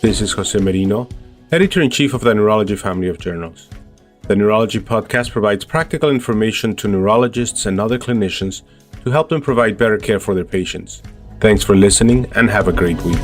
This is Jose Merino, Editor-in-Chief of the Neurology family of journals. The Neurology podcast provides practical information to neurologists and other clinicians to help them provide better care for their patients. Thanks for listening and have a great week.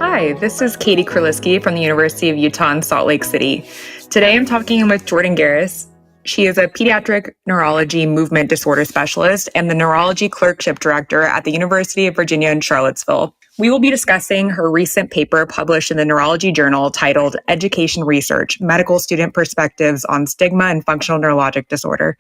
Hi, this is Kathryn Krulisky from the University of Utah in Salt Lake City. Today I'm talking with Jordan Garris. She is a pediatric neurology movement disorder specialist and the neurology clerkship director at the University of Virginia in Charlottesville. We will be discussing her recent paper published in the Neurology Journal titled Education Research, Medical Student Perspectives on Stigma and Functional Neurologic Disorder.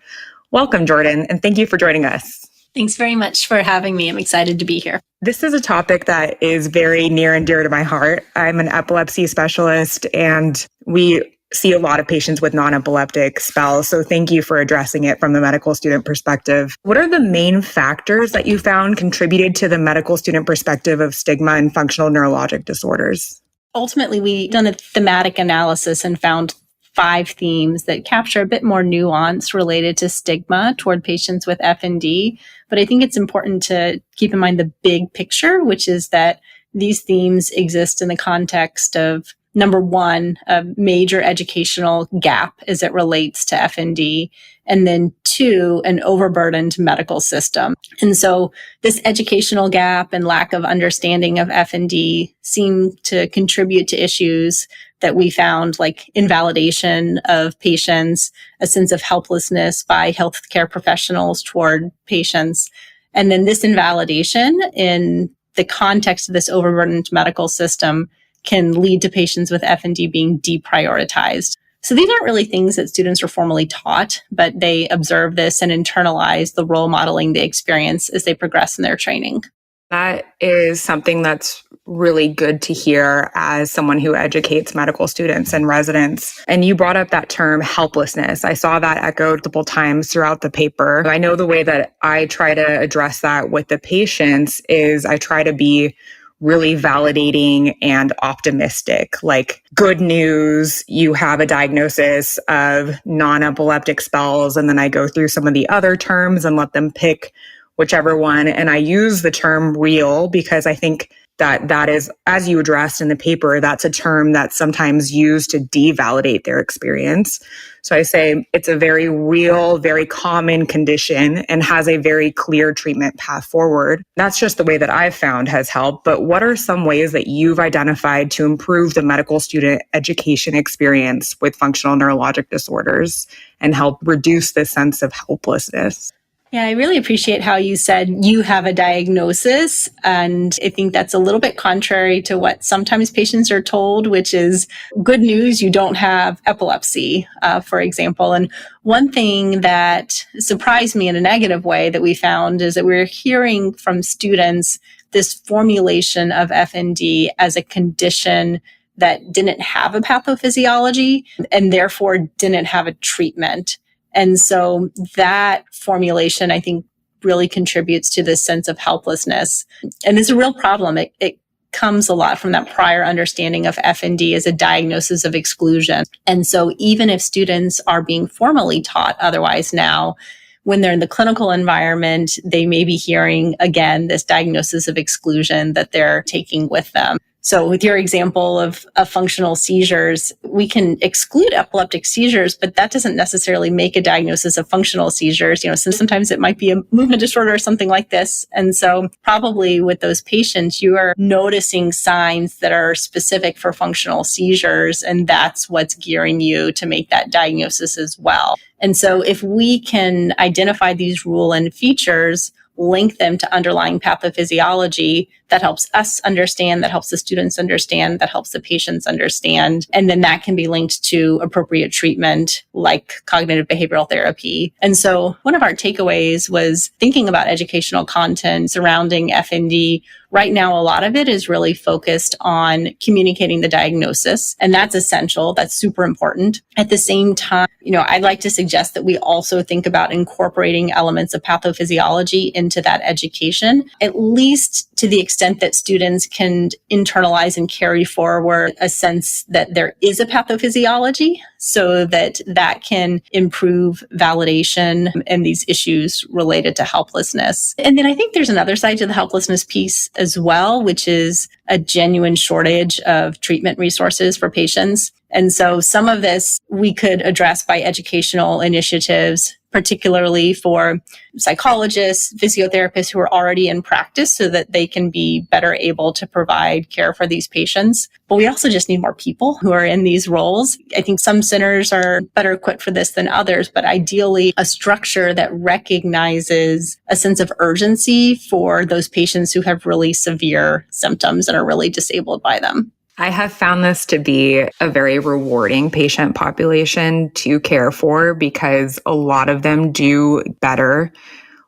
Welcome, Jordan, and thank you for joining us. Thanks very much for having me. I'm excited to be here. This is a topic that is very near and dear to my heart. I'm an epilepsy specialist, and we see a lot of patients with non-epileptic spells. So thank you for addressing it from the medical student perspective. What are the main factors that you found contributed to the medical student perspective of stigma and functional neurologic disorders? Ultimately, we done a thematic analysis and found 5 themes that capture a bit more nuance related to stigma toward patients with FND. But I think it's important to keep in mind the big picture, which is that these themes exist in the context of number one, a major educational gap as it relates to FND, and then 2, an overburdened medical system. And so this educational gap and lack of understanding of FND seem to contribute to issues that we found, like invalidation of patients, a sense of helplessness by healthcare professionals toward patients. And then this invalidation in the context of this overburdened medical system can lead to patients with FND being deprioritized. So these aren't really things that students are formally taught, but they observe this and internalize the role modeling they experience as they progress in their training. That is something that's really good to hear as someone who educates medical students and residents. And you brought up that term helplessness. I saw that echoed multiple times throughout the paper. I know the way that I try to address that with the patients is I try to be really validating and optimistic. Like, good news, you have a diagnosis of non-epileptic spells. And then I go through some of the other terms and let them pick whichever one. And I use the term real because I think that is, as you addressed in the paper, that's a term that's sometimes used to devalidate their experience. So I say it's a very real, very common condition and has a very clear treatment path forward. That's just the way that I've found has helped. But what are some ways that you've identified to improve the medical student education experience with functional neurologic disorders and help reduce this sense of helplessness? Yeah, I really appreciate how you said you have a diagnosis. And I think that's a little bit contrary to what sometimes patients are told, which is good news, you don't have epilepsy, for example. And one thing that surprised me in a negative way that we found is that we're hearing from students this formulation of FND as a condition that didn't have a pathophysiology and therefore didn't have a treatment. And so that formulation, I think, really contributes to this sense of helplessness. And it's a real problem. It comes a lot from that prior understanding of FND as a diagnosis of exclusion. And so even if students are being formally taught otherwise now, when they're in the clinical environment, they may be hearing, again, this diagnosis of exclusion that they're taking with them. So with your example of functional seizures, we can exclude epileptic seizures, but that doesn't necessarily make a diagnosis of functional seizures, since sometimes it might be a movement disorder or something like this. And so probably with those patients, you are noticing signs that are specific for functional seizures, and that's what's gearing you to make that diagnosis as well. And so if we can identify these rule and features, link them to underlying pathophysiology, that helps us understand, that helps the students understand, that helps the patients understand. And then that can be linked to appropriate treatment like cognitive behavioral therapy. And so one of our takeaways was thinking about educational content surrounding FND. Right now, a lot of it is really focused on communicating the diagnosis, and that's essential. That's super important. At the same time, I'd like to suggest that we also think about incorporating elements of pathophysiology into that education, at least to the extent that students can internalize and carry forward a sense that there is a pathophysiology. so that that can improve validation and these issues related to helplessness. And then I think there's another side to the helplessness piece as well, which is a genuine shortage of treatment resources for patients. And so some of this we could address by educational initiatives, particularly for psychologists, physiotherapists who are already in practice so that they can be better able to provide care for these patients. But we also just need more people who are in these roles. I think some centers are better equipped for this than others, but ideally a structure that recognizes a sense of urgency for those patients who have really severe symptoms and are really disabled by them. I have found this to be a very rewarding patient population to care for because a lot of them do better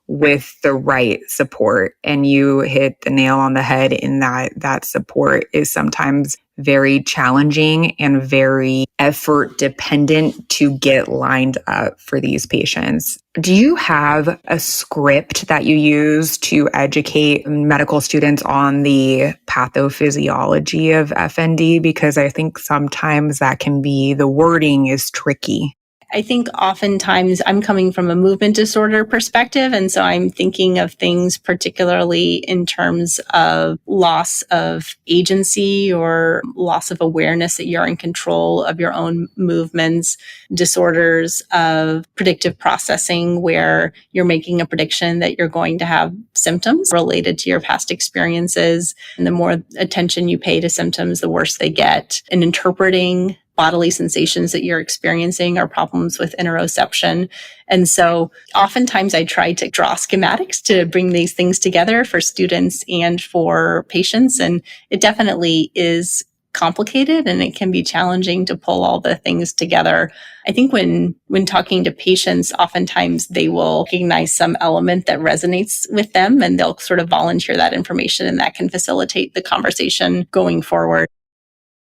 with the right support. And you hit the nail on the head in that support is sometimes very challenging and very effort dependent to get lined up for these patients. Do you have a script that you use to educate medical students on the pathophysiology of FND? Because I think sometimes that can be, the wording is tricky. I think oftentimes I'm coming from a movement disorder perspective. And so I'm thinking of things particularly in terms of loss of agency or loss of awareness that you're in control of your own movements, disorders of predictive processing where you're making a prediction that you're going to have symptoms related to your past experiences. And the more attention you pay to symptoms, the worse they get. And interpreting bodily sensations that you're experiencing or problems with interoception. And so oftentimes I try to draw schematics to bring these things together for students and for patients. And it definitely is complicated and it can be challenging to pull all the things together. I think when talking to patients, oftentimes they will recognize some element that resonates with them and they'll sort of volunteer that information and that can facilitate the conversation going forward.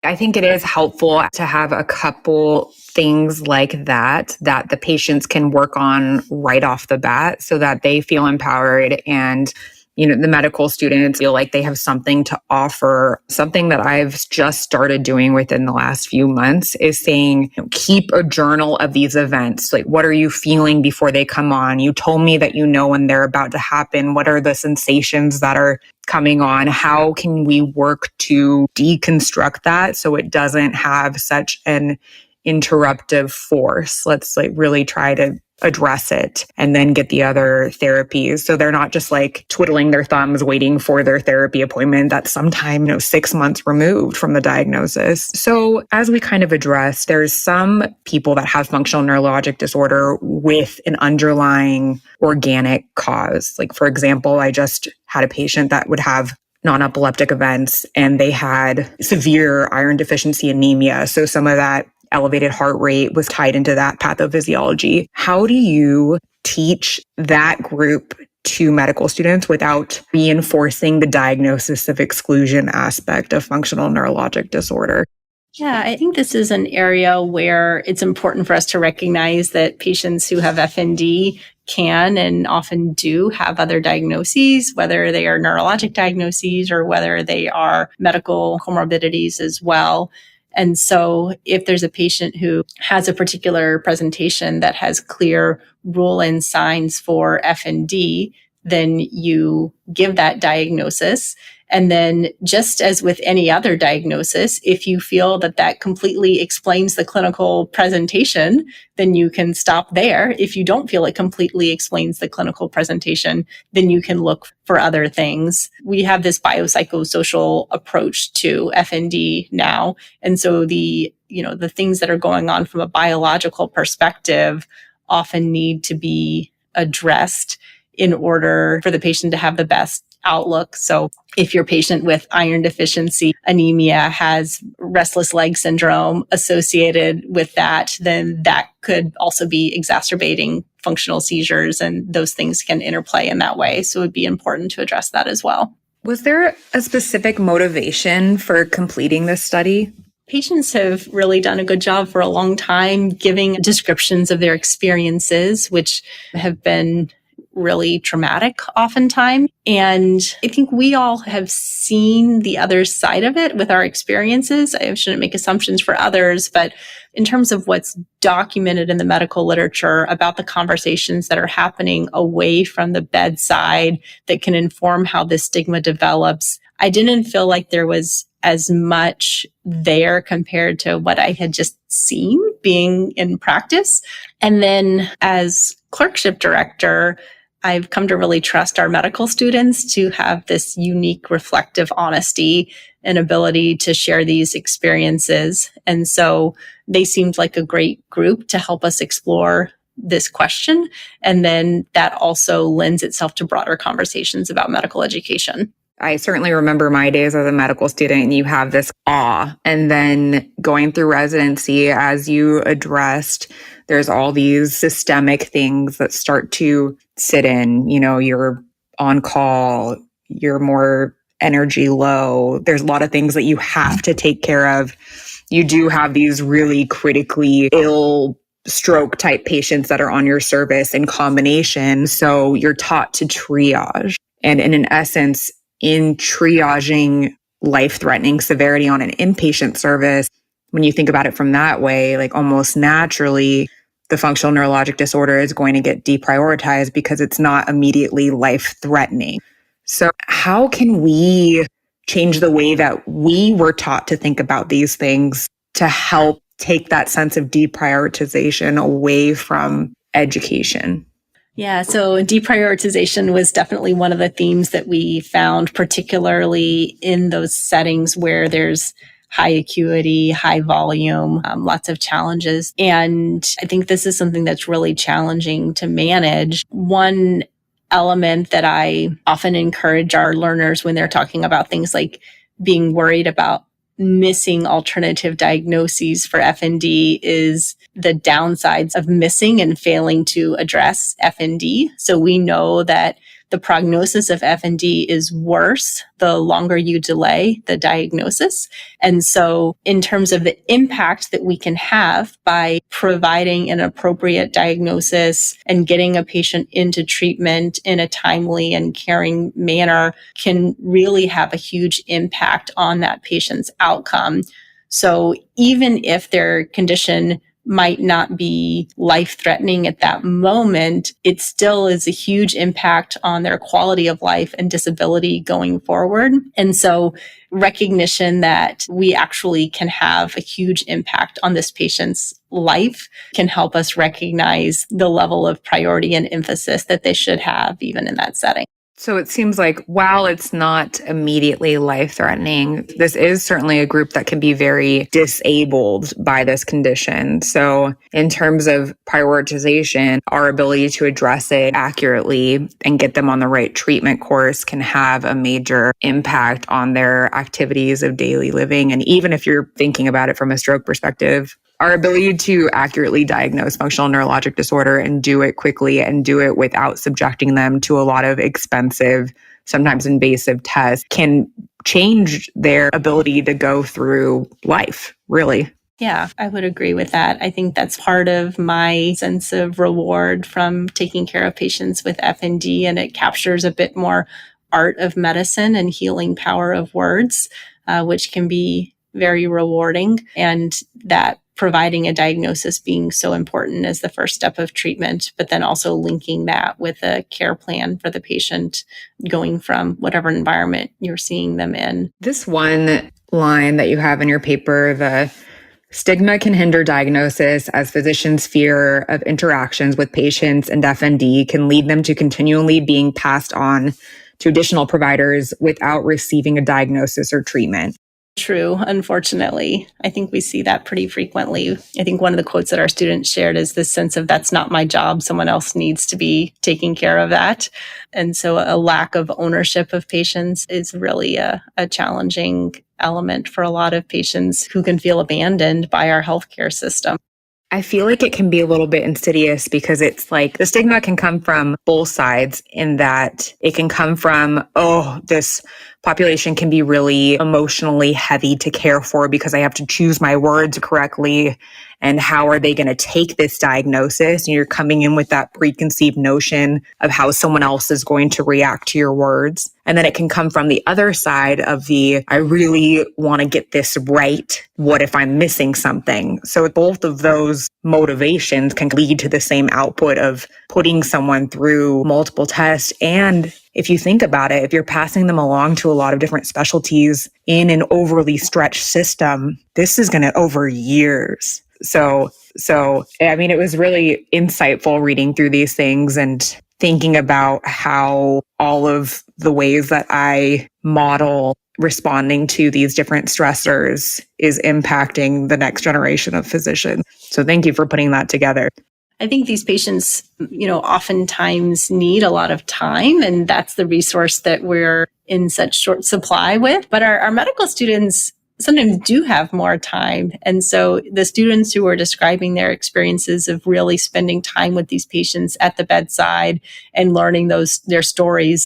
I think it is helpful to have a couple things like that the patients can work on right off the bat so that they feel empowered and, the medical students feel like they have something to offer. Something that I've just started doing within the last few months is saying, keep a journal of these events. Like, what are you feeling before they come on? You told me that when they're about to happen. What are the sensations that are coming on? How can we work to deconstruct that so it doesn't have such an interruptive force? Let's really try to address it and then get the other therapies. So they're not just twiddling their thumbs waiting for their therapy appointment that's sometime, 6 months removed from the diagnosis. So as we kind of address, there's some people that have functional neurologic disorder with an underlying organic cause. Like, for example, I just had a patient that would have non-epileptic events and they had severe iron deficiency anemia. So some of that elevated heart rate was tied into that pathophysiology. How do you teach that group to medical students without reinforcing the diagnosis of exclusion aspect of functional neurologic disorder? Yeah, I think this is an area where it's important for us to recognize that patients who have FND can and often do have other diagnoses, whether they are neurologic diagnoses or whether they are medical comorbidities as well. And so if there's a patient who has a particular presentation that has clear rule-in signs for FND, then you give that diagnosis. And then just as with any other diagnosis, if you feel that that completely explains the clinical presentation, then you can stop there. If you don't feel it completely explains the clinical presentation, then you can look for other things. We have this biopsychosocial approach to FND now. And so the things that are going on from a biological perspective often need to be addressed in order for the patient to have the best outlook. So if your patient with iron deficiency anemia has restless leg syndrome associated with that, then that could also be exacerbating functional seizures, and those things can interplay in that way. So it would be important to address that as well. Was there a specific motivation for completing this study? Patients have really done a good job for a long time giving descriptions of their experiences, which have been really traumatic oftentimes. And I think we all have seen the other side of it with our experiences. I shouldn't make assumptions for others, but in terms of what's documented in the medical literature about the conversations that are happening away from the bedside that can inform how this stigma develops, I didn't feel like there was as much there compared to what I had just seen being in practice. And then as clerkship director, I've come to really trust our medical students to have this unique reflective honesty and ability to share these experiences. And so they seemed like a great group to help us explore this question. And then that also lends itself to broader conversations about medical education. I certainly remember my days as a medical student, and you have this awe. And then going through residency, as you addressed, there's all these systemic things that start to sit in. You know, you're on call, you're more energy low. There's a lot of things that you have to take care of. You do have these really critically ill stroke type patients that are on your service in combination. So you're taught to triage. And in essence, in triaging life-threatening severity on an inpatient service, when you think about it from that way, like almost naturally, the functional neurologic disorder is going to get deprioritized because it's not immediately life-threatening. So how can we change the way that we were taught to think about these things to help take that sense of deprioritization away from education? Yeah, so deprioritization was definitely one of the themes that we found, particularly in those settings where there's high acuity, high volume, lots of challenges. And I think this is something that's really challenging to manage. One element that I often encourage our learners when they're talking about things like being worried about missing alternative diagnoses for FND is the downsides of missing and failing to address FND. So we know that the prognosis of FND is worse the longer you delay the diagnosis. And so in terms of the impact that we can have by providing an appropriate diagnosis and getting a patient into treatment in a timely and caring manner can really have a huge impact on that patient's outcome. So even if their condition might not be life-threatening at that moment, it still is a huge impact on their quality of life and disability going forward. And so recognition that we actually can have a huge impact on this patient's life can help us recognize the level of priority and emphasis that they should have even in that setting. So it seems like while it's not immediately life-threatening, this is certainly a group that can be very disabled by this condition. So in terms of prioritization, our ability to address it accurately and get them on the right treatment course can have a major impact on their activities of daily living. And even if you're thinking about it from a stroke perspective, our ability to accurately diagnose functional neurologic disorder and do it quickly and do it without subjecting them to a lot of expensive, sometimes invasive tests can change their ability to go through life, really. Yeah, I would agree with that. I think that's part of my sense of reward from taking care of patients with FND, and it captures a bit more art of medicine and healing power of words, which can be very rewarding. And that providing a diagnosis being so important as the first step of treatment, but then also linking that with a care plan for the patient going from whatever environment you're seeing them in. This one line that you have in your paper, the stigma can hinder diagnosis as physicians' fear of interactions with patients and FND can lead them to continually being passed on to additional providers without receiving a diagnosis or treatment. True, unfortunately. I think we see that pretty frequently. I think one of the quotes that our students shared is this sense of that's not my job. Someone else needs to be taking care of that. And so a lack of ownership of patients is really a challenging element for a lot of patients who can feel abandoned by our healthcare system. I feel like it can be a little bit insidious because it's like the stigma can come from both sides in that it can come from, oh, this population can be really emotionally heavy to care for because I have to choose my words correctly. And how are they going to take this diagnosis? And you're coming in with that preconceived notion of how someone else is going to react to your words. And then it can come from the other side of I really want to get this right. What if I'm missing something? So both of those motivations can lead to the same output of putting someone through multiple tests. And if you think about it, if you're passing them along to a lot of different specialties in an overly stretched system, this is going to over years. So, I mean, it was really insightful reading through these things and thinking about how all of the ways that I model responding to these different stressors is impacting the next generation of physicians. So thank you for putting that together. I think these patients, oftentimes need a lot of time, and that's the resource that we're in such short supply with. But our medical students sometimes do have more time. And so the students who are describing their experiences of really spending time with these patients at the bedside and learning their stories,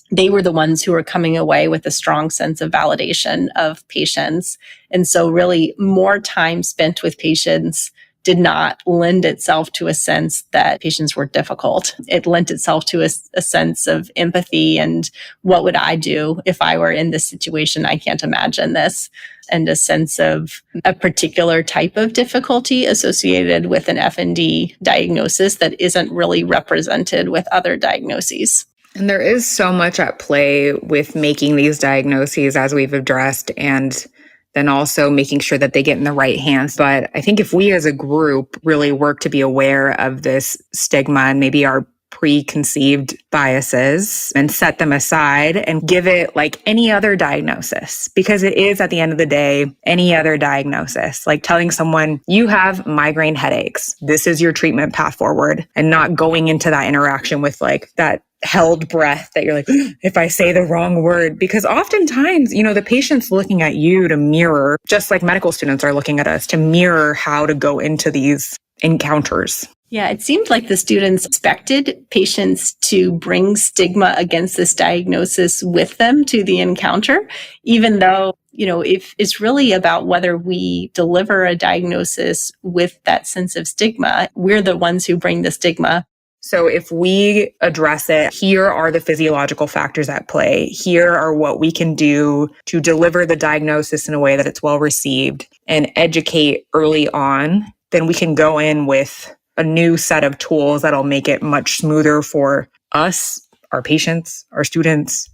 they were the ones who were coming away with a strong sense of validation of patients. And so really more time spent with patients did not lend itself to a sense that patients were difficult. It lent itself to a sense of empathy and what would I do if I were in this situation? I can't imagine this. And a sense of a particular type of difficulty associated with an FND diagnosis that isn't really represented with other diagnoses. And there is so much at play with making these diagnoses, as we've addressed, and then also making sure that they get in the right hands. But I think if we as a group really work to be aware of this stigma and maybe our preconceived biases and set them aside and give it like any other diagnosis, because it is at the end of the day, any other diagnosis, like telling someone you have migraine headaches, this is your treatment path forward, and not going into that interaction with like that held breath that you're like, if I say the wrong word, because oftentimes, the patient's looking at you to mirror, just like medical students are looking at us to mirror how to go into these encounters. Yeah, it seemed like the students expected patients to bring stigma against this diagnosis with them to the encounter, even though, if it's really about whether we deliver a diagnosis with that sense of stigma, we're the ones who bring the stigma. So if we address it, here are the physiological factors at play. Here are what we can do to deliver the diagnosis in a way that it's well received and educate early on, then we can go in with a new set of tools that'll make it much smoother for us, our patients, our students.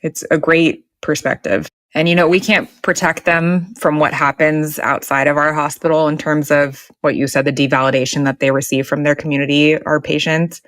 It's a great perspective. And, we can't protect them from what happens outside of our hospital in terms of what you said, the devalidation that they receive from their community, our patients.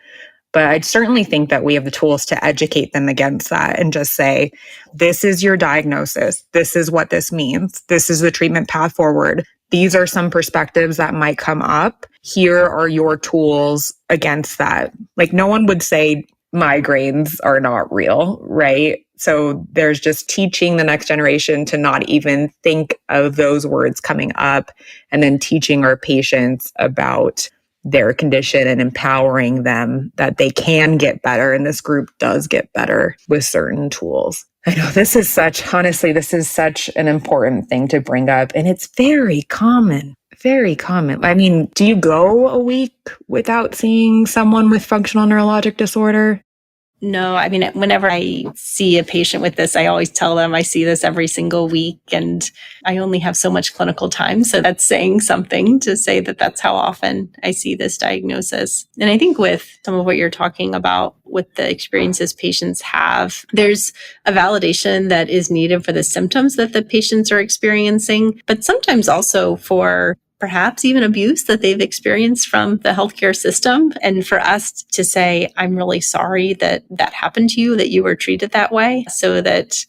But I certainly think that we have the tools to educate them against that and just say, this is your diagnosis. This is what this means. This is the treatment path forward. These are some perspectives that might come up. Here are your tools against that. Like no one would say migraines are not real, right? So there's just teaching the next generation to not even think of those words coming up, and then teaching our patients about their condition and empowering them that they can get better. And this group does get better with certain tools. I know this is such an important thing to bring up. And it's very common. Very common. I mean, do you go a week without seeing someone with functional neurologic disorder? No, I mean, whenever I see a patient with this, I always tell them I see this every single week and I only have so much clinical time. So that's saying something to say that that's how often I see this diagnosis. And I think with some of what you're talking about with the experiences patients have, there's a validation that is needed for the symptoms that the patients are experiencing, but sometimes also for perhaps even abuse that they've experienced from the healthcare system. And for us to say, I'm really sorry that that happened to you, that you were treated that way, so that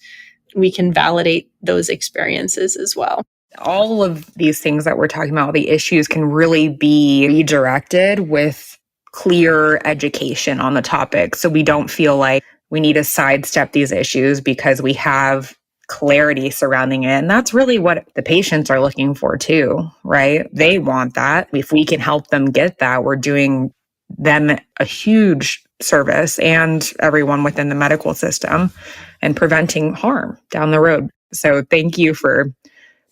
we can validate those experiences as well. All of these things that we're talking about, the issues can really be redirected with clear education on the topic. So we don't feel like we need to sidestep these issues because we have clarity surrounding it. And that's really what the patients are looking for too, right? They want that. If we can help them get that, we're doing them a huge service and everyone within the medical system and preventing harm down the road. So thank you for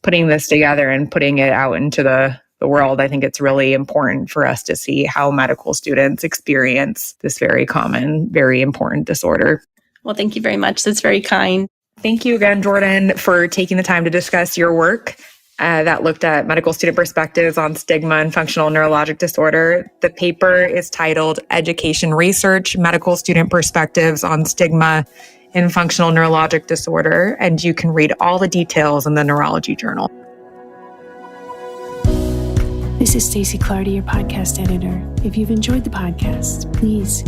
putting this together and putting it out into the the world. I think it's really important for us to see how medical students experience this very common, very important disorder. Well, thank you very much. That's very kind. Thank you again, Jordan, for taking the time to discuss your work that looked at medical student perspectives on stigma and functional neurologic disorder. The paper is titled Education Research, Medical Student Perspectives on Stigma in Functional Neurologic Disorder, and you can read all the details in the Neurology Journal. This is Stacey Clardy, your podcast editor. If you've enjoyed the podcast, please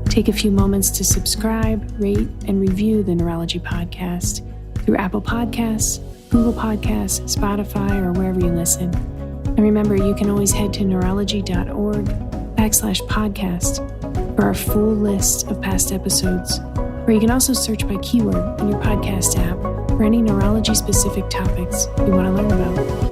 take a few moments to subscribe, rate, and review the Neurology Podcast through Apple Podcasts, Google Podcasts, Spotify, or wherever you listen. And remember, you can always head to neurology.org/podcast for our full list of past episodes. Or you can also search by keyword in your podcast app for any neurology-specific topics you want to learn about.